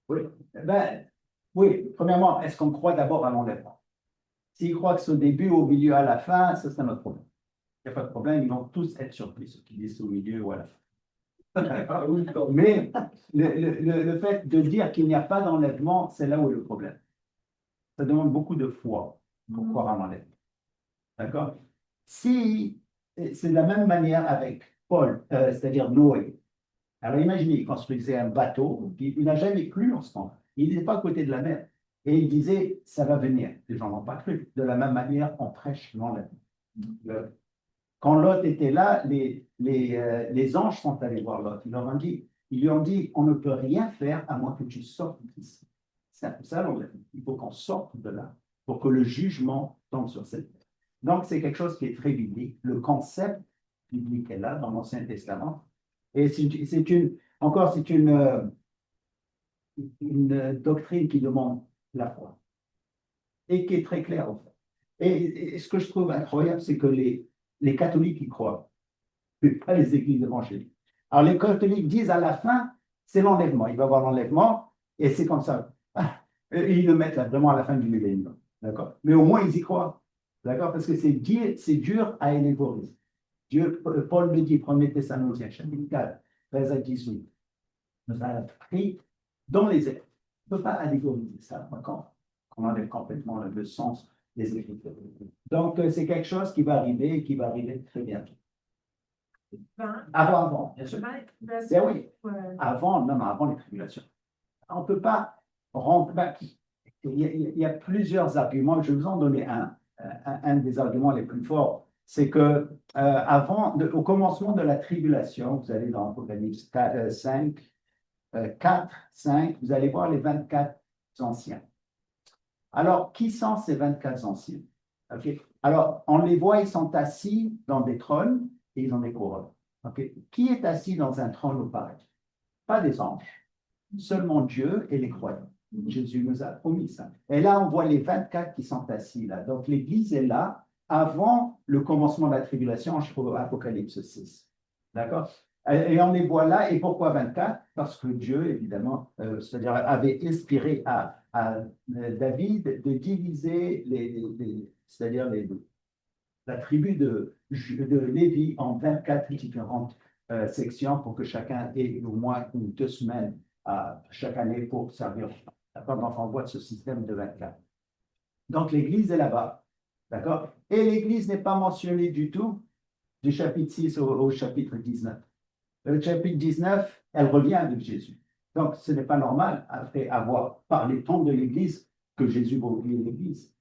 Oui. Oui, premièrement, est-ce qu'on croit d'abord à l'enlèvement? S'ils croient que c'est au début, au milieu, à la fin, ça c'est notre problème. Il n'y a pas de problème, ils vont tous être surpris, ceux qui disent au milieu ou à la fin. Ah oui, Mais le fait de dire qu'il n'y a pas d'enlèvement, c'est là où est le problème. Ça demande beaucoup de foi pour croire à l'enlèvement. D'accord? Si c'est de la même manière avec Paul, c'est-à-dire Noé. Alors imaginez, il construisait un bateau, il n'a jamais cru en ce moment. Il n'était pas à côté de la mer. Et il disait, ça va venir. Les gens n'ont pas cru. De la même manière, on prêche l'enlèvement. Quand Lot était là, les anges sont allés voir Lot. Ils lui ont dit, on ne peut rien faire à moins que tu sortes d'ici. C'est un peu ça l'enlèvement. Il faut qu'on sorte de là pour que le jugement tombe sur cette terre. Donc, c'est quelque chose qui est très biblique. Le concept biblique est là dans l'Ancien Testament. Et encore, c'est une doctrine qui demande la foi et qui est très claire, en fait. Et ce que je trouve incroyable, c'est que les catholiques y croient, mais pas les églises évangéliques. Alors, les catholiques disent à la fin, c'est l'enlèvement. Il va y avoir l'enlèvement, et c'est comme ça. Ah, et ils le mettent là, vraiment à la fin du millénaire. D'accord? Mais au moins, ils y croient. D'accord? Parce que c'est dur à éléboriser. Paul le dit, 1er Thessaloniciens, chapitre 4, 13 à 18. Nous avons pris dans les airs. On ne peut pas allégoriser ça quand on enlève complètement le sens des Écritures. Donc, c'est quelque chose qui va arriver et qui va arriver très bientôt. Avant, bien sûr. Ben oui, avant, non, avant les tribulations. On ne peut pas rendre. Il y a plusieurs arguments. Je vais vous en donner un des arguments les plus forts. C'est que au commencement de la tribulation, vous allez dans Apocalypse 5, 4, 5, vous allez voir les 24 anciens. Alors, qui sont ces 24 anciens? Okay. Alors, on les voit, ils sont assis dans des trônes et ils ont des couronnes. Okay. Qui est assis dans un trône au paradis? Pas des anges, seulement Dieu et les croyants. Jésus nous a promis ça. Et là, on voit les 24 qui sont assis là. Donc, l'Église est là avant le commencement de la tribulation, Apocalypse 6. D'accord? Et on les voit là. Et pourquoi 24? Parce que Dieu, évidemment, c'est-à-dire avait inspiré à David de diviser c'est-à-dire la tribu de Lévi en 24 différentes sections pour que chacun ait au moins 2 semaines chaque année pour servir. D'accord? Donc, on voit ce système de 24. Donc, l'Église est là-bas. D'accord? Et l'Église n'est pas mentionnée du tout du chapitre 6 au chapitre 19. Le chapitre 19, elle revient avec Jésus. Donc, ce n'est pas normal, après avoir parlé tant de l'Église, que Jésus va oublier l'Église.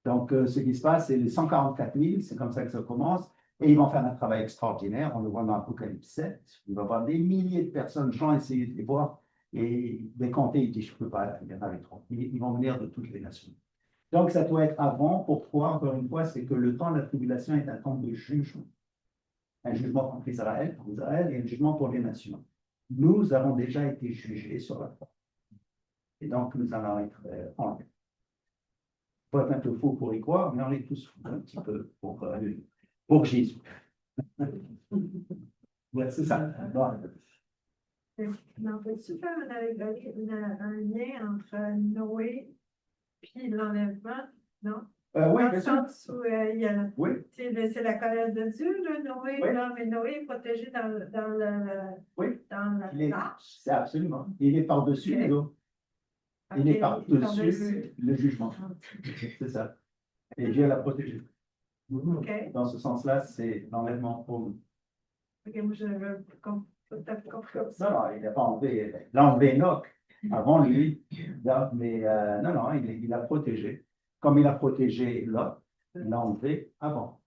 Donc, ce qui se passe, c'est les 144 000, c'est comme ça que ça commence, et ils vont faire un travail extraordinaire. On le voit dans Apocalypse 7. Il va y avoir des milliers de personnes. Jean essayait de les voir, et les compter, il dit, je ne peux pas, il y en avait trop. Ils vont venir de toutes les nations. Donc, ça doit être avant. Pourquoi, encore une fois, c'est que le temps de la tribulation est un temps de jugement. Un jugement contre Israël, pour Israël, et un jugement pour les nations. Nous avons déjà été jugés sur la foi. Et donc, nous allons être enlevés. Il faut être un peu fou pour y croire, mais on est tous fous un petit peu pour Jésus. Ouais, c'est ça. Non, peux-tu faire un lien entre Noé et l'enlèvement? Non? Oui, dans bien le sûr. sens où il y a Oui. c'est la colère de Dieu, là, Noé, Oui. là, mais Noé est protégé Oui. dans l'arche. C'est absolument. Il est par-dessus Okay. l'eau. Il Okay, est par-dessus le jugement. C'est ça. Et Dieu l'a protégé. Okay. Dans ce sens-là, c'est l'enlèvement pour nous. Ok, moi, je n'avais pas tout à fait compris ça. Non, non, il n'a pas enlevé. Il a enlevé Enoch avant lui. Mais non, non, il a protégé. Comme il a protégé Lot, il l'a enlevé avant.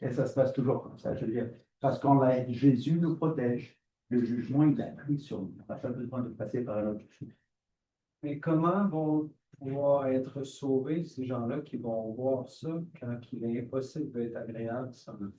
Et ça se passe toujours comme ça, je veux dire. Parce que Jésus nous protège. Le jugement, il a pris sur nous. On n'a pas besoin de passer par un autre jugement. Mais comment vont pouvoir être sauvés ces gens-là qui vont voir ça quand il est impossible d'être agréable sans eux?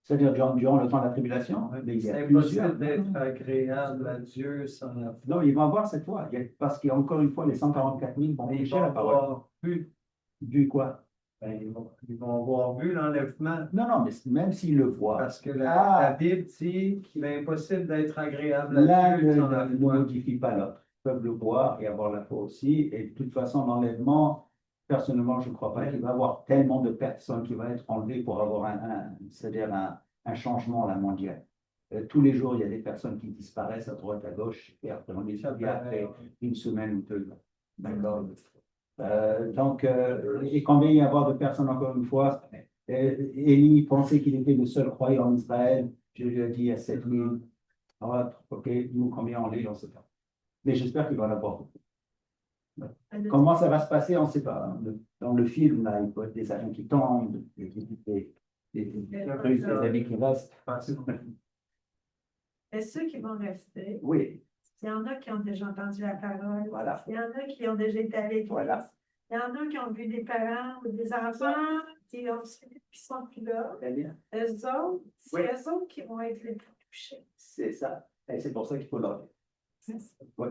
C'est-à-dire durant le temps de la tribulation, c'est impossible d'être agréable à Dieu sans la foi. Non, ils vont avoir cette foi. Parce qu'encore une fois, les 144 000 vont prêcher la parole. Avoir vu quoi? Ben, ils vont avoir vu l'enlèvement. Non, non, mais même s'ils le voient. Parce que la Bible dit qu'il est impossible d'être agréable à l'un Dieu sans la ne foi. modifie pas l'autre. peuvent le voir et avoir la foi aussi. Et de toute façon, l'enlèvement, personnellement, je ne crois pas qu'il va y avoir tellement de personnes qui vont être enlevées pour avoir c'est-à-dire un changement là, mondial. Tous les jours, il y a des personnes qui disparaissent à droite, à gauche, et après, on les oublie après une semaine ou deux. D'accord. Et combien il y avoir de personnes, encore une fois, Élie pensait qu'il était le seul croyant en Israël. Je lui ai dit, il y a 7000. Ah, ok, nous, combien on est, on ne sait pas. Mais j'espère qu'il va en avoir beaucoup. Comment ça va se passer, on ne sait pas. Dans le film, là, il peut y avoir des avions qui tombent, des amis qui restent. Et ceux qui vont rester, Oui, il y en a qui ont déjà entendu la parole. voilà. Il y en a qui ont déjà été à l'église. Voilà. Il y en a qui ont vu des parents ou des enfants qui ont suivi, qui sont plus là. Très bien. Eux autres, c'est Oui. eux autres qui vont être les plus touchés. C'est ça. Et c'est pour ça qu'il faut leur dire. C'est ça. Oui,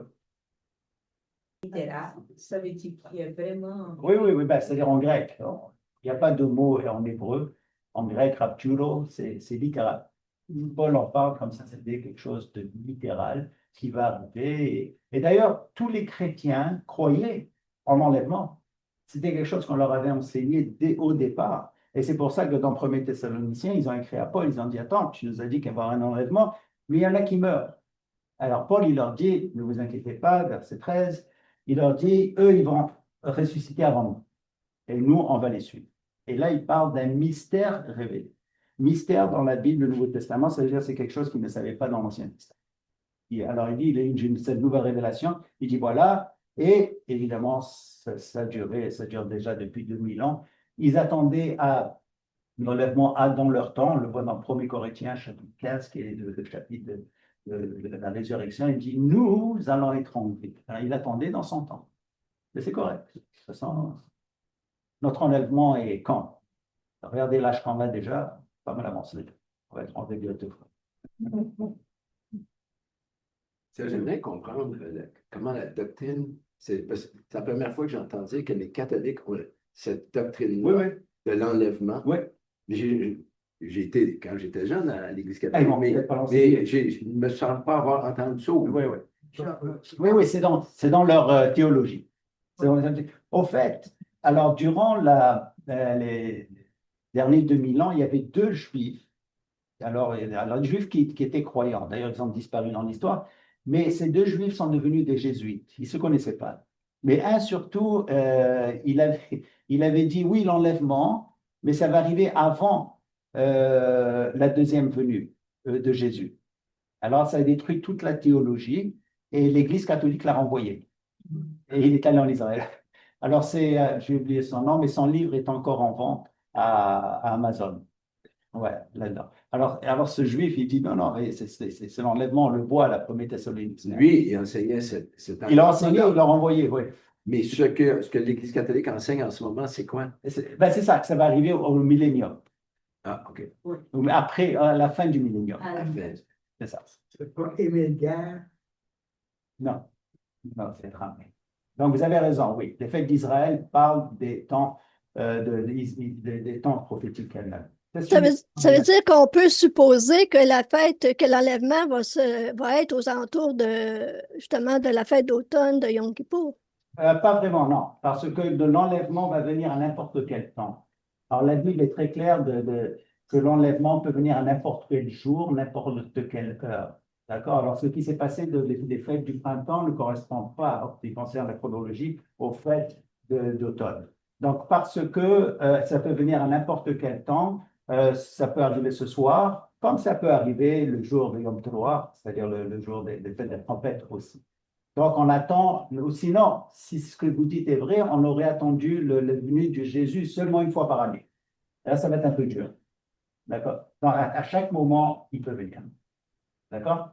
Littéral, ça veut dire qu'il y a vraiment. oui, ben, c'est-à-dire en grec. Il n'y a pas de mot en hébreu. En grec, rapturo, c'est littéral. Paul en parle comme ça, c'était quelque chose de littéral qui va arriver. Et d'ailleurs, tous les chrétiens croyaient en l'enlèvement. C'était quelque chose qu'on leur avait enseigné dès au départ. Et c'est pour ça que dans 1er Thessaloniciens, ils ont écrit à Paul, ils ont dit, attends, tu nous as dit qu'il va y avoir un enlèvement, mais il y en a qui meurent. Alors Paul, il leur dit, ne vous inquiétez pas, verset 13, il leur dit, eux, ils vont ressusciter avant nous. Et nous, on va les suivre. Et là, il parle d'un mystère révélé. Mystère dans la Bible, le Nouveau Testament, ça veut dire que c'est quelque chose qu'ils ne savaient pas dans l'Ancien Testament. Alors il dit, il a eu cette nouvelle révélation, il dit voilà, et évidemment, ça dure déjà depuis 2000 ans. Ils attendaient à l'enlèvement dans leur temps, on le voit dans 1 Corinthiens, chapitre 15, qui est le chapitre de la résurrection, il dit, nous allons être enlevés. Alors, il attendait dans son temps. Mais c'est correct. De toute façon, notre enlèvement est quand? Regardez l'âge qu'on a déjà, pas mal avancé. On va être enlevé bientôt. J'aimerais comprendre comment la doctrine, c'est la première fois que j'ai entendu que les catholiques ont cette doctrine-là Oui. de l'enlèvement. Oui. J'ai été, quand j'étais jeune, à l'Église Ah, catholique, bon, mais je ne me sens pas avoir entendu ça. Oui, c'est dans leur théologie. Au fait, alors durant les derniers 2000 ans, il y avait deux juifs. Alors les juifs qui étaient croyants, d'ailleurs, ils ont disparu dans l'histoire, mais ces deux juifs sont devenus des jésuites. Ils ne se connaissaient pas. Mais un surtout, il avait dit oui, l'enlèvement, mais ça va arriver avant la deuxième venue de Jésus. Alors, ça a détruit toute la théologie et l'Église catholique l'a renvoyé. Et il est allé en Israël. Alors, j'ai oublié son nom, mais son livre est encore en vente à Amazon. Ouais, là-dedans. Alors, ce juif, il dit non, c'est l'enlèvement, on le voit à la 1er Thessaloniciens. Lui, il enseignait cet Il a enseigné, il l'a renvoyé, oui. Mais ce que l'Église catholique enseigne en ce moment, c'est quoi? C'est ça, que ça va arriver au millénium. Ah, OK. Après, à la fin du millénium. C'est ça. C'est pas Émile Guerre. Non, c'est dramatique. Donc, vous avez raison, oui. Les fêtes d'Israël parlent des temps, des temps prophétiques elles-mêmes. Ça veut dire qu'on peut supposer que la fête, que l'enlèvement va être aux alentours justement de la fête d'automne de Yom Kippour. Pas vraiment, non, parce que de l'enlèvement va venir à n'importe quel temps. Alors, la Bible est très claire que l'enlèvement peut venir à n'importe quel jour, n'importe quelle heure. D'accord? Alors, ce qui s'est passé des fêtes du printemps ne correspond pas, en ce qui concerne la chronologie, aux fêtes d'automne. Donc, parce que ça peut venir à n'importe quel temps, ça peut arriver ce soir, comme ça peut arriver le jour de Yom Teruah, c'est-à-dire le jour des fêtes de la trompette aussi. Donc, on attend, sinon, si ce que vous dites est vrai, on aurait attendu le venue de Jésus seulement une fois par année. Là, ça va être un peu dur. D'accord? Donc, à chaque moment, il peut venir. D'accord?